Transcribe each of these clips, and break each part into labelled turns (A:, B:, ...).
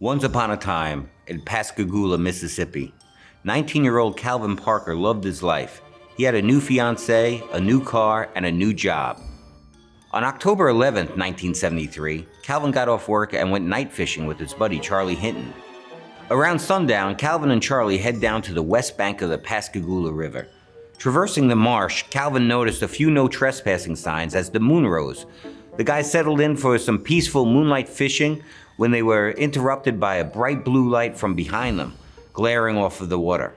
A: Once upon a time, in Pascagoula, Mississippi, 19-year-old Calvin Parker loved his life. He had a new fiancée, a new car, and a new job. On October 11th, 1973, Calvin got off work and went night fishing with his buddy Charlie Hinton. Around sundown, Calvin and Charlie head down to the west bank of the Pascagoula River. Traversing the marsh, Calvin noticed a few no trespassing signs as the moon rose. The guys settled in for some peaceful moonlight fishing when they were interrupted by a bright blue light from behind them, glaring off of the water.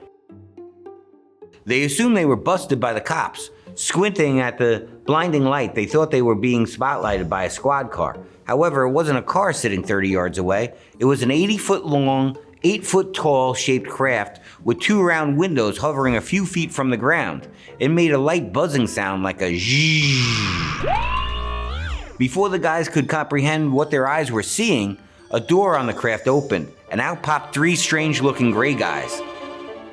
A: They assumed they were busted by the cops. Squinting at the blinding light, they thought they were being spotlighted by a squad car. However, it wasn't a car sitting 30 yards away. It was an 80-foot long, 8-foot tall shaped craft with two round windows hovering a few feet from the ground. It made a light buzzing sound like a zzzz. Before the guys could comprehend what their eyes were seeing, a door on the craft opened, and out popped three strange-looking gray guys.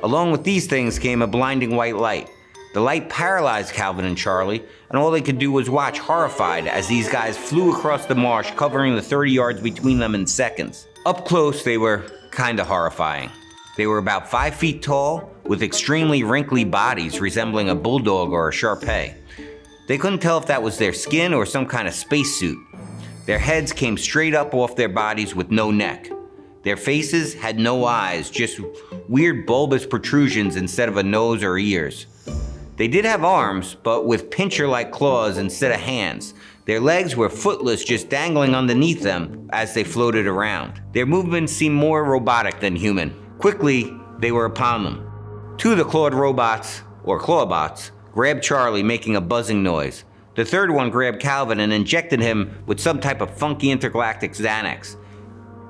A: Along with these things came a blinding white light. The light paralyzed Calvin and Charlie, and all they could do was watch horrified as these guys flew across the marsh, covering the 30 yards between them in seconds. Up close, they were kinda horrifying. They were about 5 feet tall, with extremely wrinkly bodies resembling a bulldog or a Shar-Pei. They couldn't tell if that was their skin or some kind of spacesuit. Their heads came straight up off their bodies with no neck. Their faces had no eyes, just weird bulbous protrusions instead of a nose or ears. They did have arms, but with pincher-like claws instead of hands. Their legs were footless, just dangling underneath them as they floated around. Their movements seemed more robotic than human. Quickly, they were upon them. Two of the clawed robots, or clawbots, grabbed Charlie, making a buzzing noise. The third one grabbed Calvin and injected him with some type of funky intergalactic Xanax.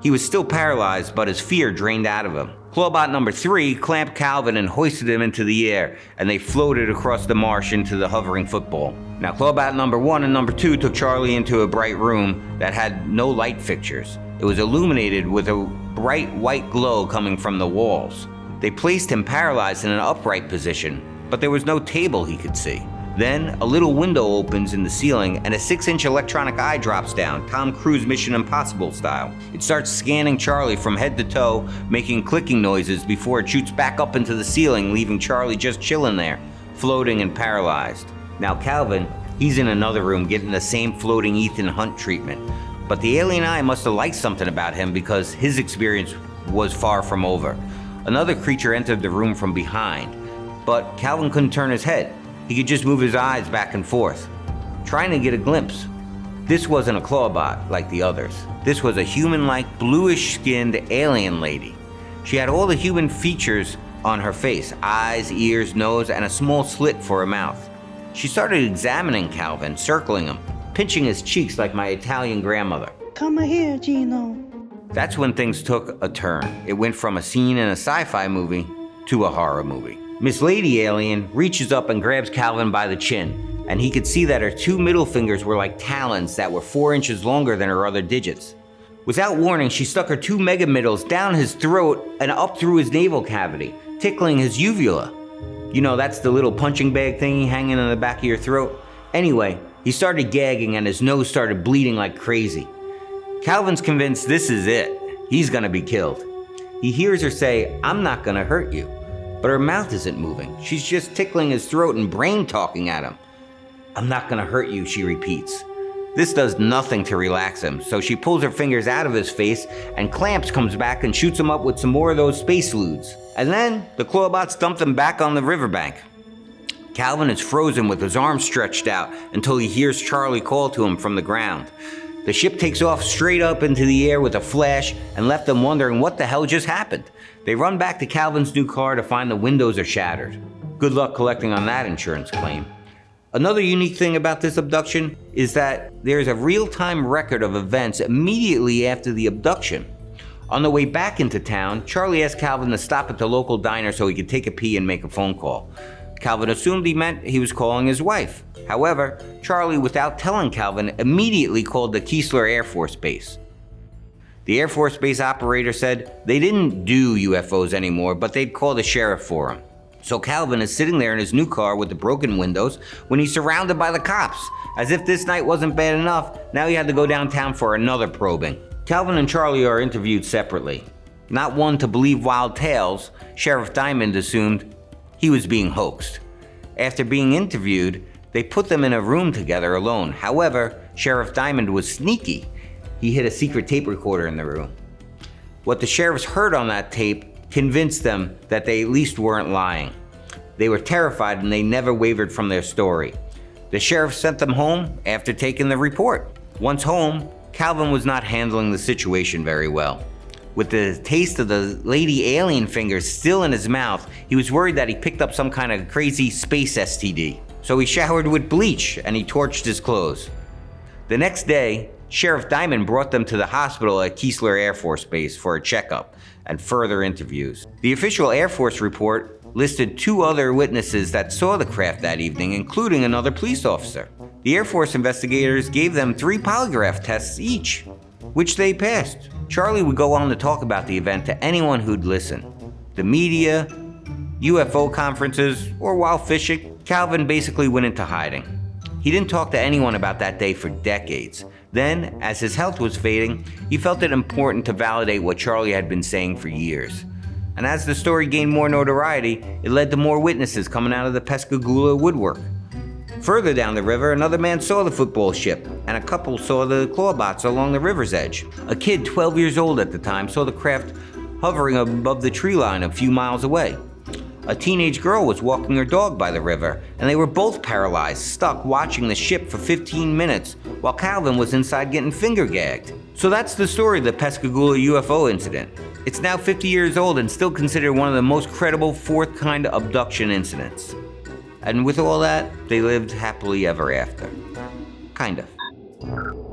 A: He was still paralyzed, but his fear drained out of him. Clawbot number 3 clamped Calvin and hoisted him into the air, and they floated across the marsh into the hovering football. Now, Clawbot number 1 and number 2 took Charlie into a bright room that had no light fixtures. It was illuminated with a bright white glow coming from the walls. They placed him paralyzed in an upright position, but there was no table he could see. Then, a little window opens in the ceiling and a 6-inch electronic eye drops down, Tom Cruise Mission Impossible style. It starts scanning Charlie from head to toe, making clicking noises before it shoots back up into the ceiling, leaving Charlie just chilling there, floating and paralyzed. Now Calvin, he's in another room getting the same floating Ethan Hunt treatment. But the alien eye must have liked something about him because his experience was far from over. Another creature entered the room from behind, but Calvin couldn't turn his head. He could just move his eyes back and forth, trying to get a glimpse. This wasn't a clawbot like the others. This was a human-like, bluish-skinned alien lady. She had all the human features on her face: eyes, ears, nose, and a small slit for a mouth. She started examining Calvin, circling him, pinching his cheeks like my Italian grandmother.
B: Come here, GIINO.
A: That's when things took a turn. It went from a scene in a sci-fi movie to a horror movie. Miss Lady Alien reaches up and grabs Calvin by the chin, and he could see that her two middle fingers were like talons that were 4 inches longer than her other digits. Without warning, she stuck her two mega middles down his throat and up through his navel cavity, tickling his uvula. You know, that's the little punching bag thingy hanging in the back of your throat. Anyway, he started gagging and his nose started bleeding like crazy. Calvin's convinced this is it. He's gonna be killed. He hears her say, "I'm not gonna hurt you." But her mouth isn't moving. She's just tickling his throat and brain talking at him. "I'm not gonna hurt you," she repeats. This does nothing to relax him, so she pulls her fingers out of his face and Clamps comes back and shoots him up with some more of those space ludes. And then the clawbots dumped him back on the riverbank. Calvin is frozen with his arms stretched out until he hears Charlie call to him from the ground. The ship takes off straight up into the air with a flash and left them wondering what the hell just happened. They run back to Calvin's new car to find the windows are shattered. Good luck collecting on that insurance claim. Another unique thing about this abduction is that there's a real-time record of events immediately after the abduction. On the way back into town, Charlie asked Calvin to stop at the local diner so he could take a pee and make a phone call. Calvin assumed he meant he was calling his wife. However, Charlie, without telling Calvin, immediately called the Keesler Air Force Base. The Air Force Base operator said they didn't do UFOs anymore, but they'd call the sheriff for him. So Calvin is sitting there in his new car with the broken windows when he's surrounded by the cops. As if this night wasn't bad enough, now he had to go downtown for another probing. Calvin and Charlie are interviewed separately. Not one to believe wild tales, Sheriff Diamond assumed he was being hoaxed. After being interviewed, they put them in a room together alone. However, Sheriff Diamond was sneaky. He hid a secret tape recorder in the room. What the sheriffs heard on that tape convinced them that they at least weren't lying. They were terrified and they never wavered from their story. The sheriff sent them home after taking the report. Once home, Calvin was not handling the situation very well. With the taste of the lady alien fingers still in his mouth, he was worried that he picked up some kind of crazy space STD. So he showered with bleach and he torched his clothes. The next day, Sheriff Diamond brought them to the hospital at Keesler Air Force Base for a checkup and further interviews. The official Air Force report listed 2 other witnesses that saw the craft that evening, including another police officer. The Air Force investigators gave them 3 polygraph tests each, which they passed. Charlie would go on to talk about the event to anyone who'd listen. The media, UFO conferences, or while fishing, Calvin basically went into hiding. He didn't talk to anyone about that day for decades. Then, as his health was fading, he felt it important to validate what Charlie had been saying for years. And as the story gained more notoriety, it led to more witnesses coming out of the Pascagoula woodwork. Further down the river, another man saw the football ship, and a couple saw the clawbots along the river's edge. A kid 12 years old at the time saw the craft hovering above the tree line a few miles away. A teenage girl was walking her dog by the river, and they were both paralyzed, stuck watching the ship for 15 minutes, while Calvin was inside getting finger gagged. So that's the story of the Pascagoula UFO incident. It's now 50 years old and still considered one of the most credible fourth kind of abduction incidents. And with all that, they lived happily ever after. Kind of.